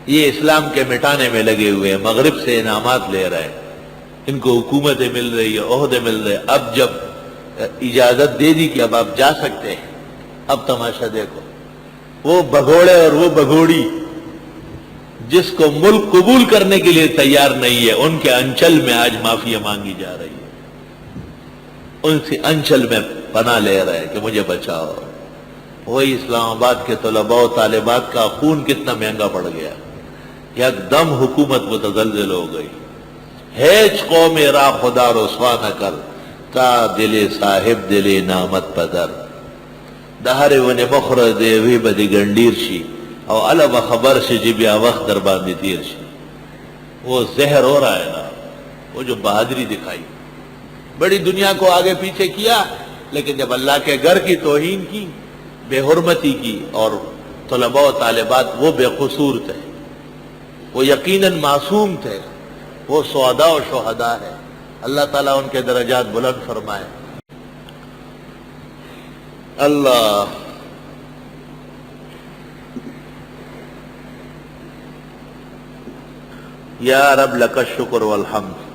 یہ اسلام کے مٹانے میں لگے ہوئے ہیں، مغرب سے انعامات لے رہے ہیں، ان کو حکومتیں مل رہی ہے، عہدے مل رہے ہیں۔ اب جب اجازت دے دی کہ اب آپ جا سکتے ہیں، اب تماشا دیکھو، وہ بھگوڑے اور وہ بھگوڑی جس کو ملک قبول کرنے کے لیے تیار نہیں ہے، ان کے انچل میں آج معافی مانگی جا رہی ہے، ان سے انچل میں پناہ لے رہے ہیں کہ مجھے بچاؤ۔ وہی اسلام آباد کے طلباء و طالبات کا خون کتنا مہنگا پڑ گیا، یک دم حکومت متزلزل ہو گئی۔ ہیچ قوم را خدا رسوا نہ کر، کا دل صاحب دل نامت پدر، دہر ون مخر دیوی بدی گنڈیر شی او علب خبر سے جی بیا وقت در باندی تیر شی۔ وہ زہر ہو رہا ہے نا، وہ جو بہادری دکھائی، بڑی دنیا کو آگے پیچھے کیا، لیکن جب اللہ کے گھر کی توہین کی، بے حرمتی کی، اور طلباء و طالبات وہ بے قصور تھے، وہ یقیناً معصوم تھے، وہ سعداء و شہداء ہے، اللہ تعالیٰ ان کے درجات بلند فرمائے۔ اللہ یا رب لک الشکر والحمد۔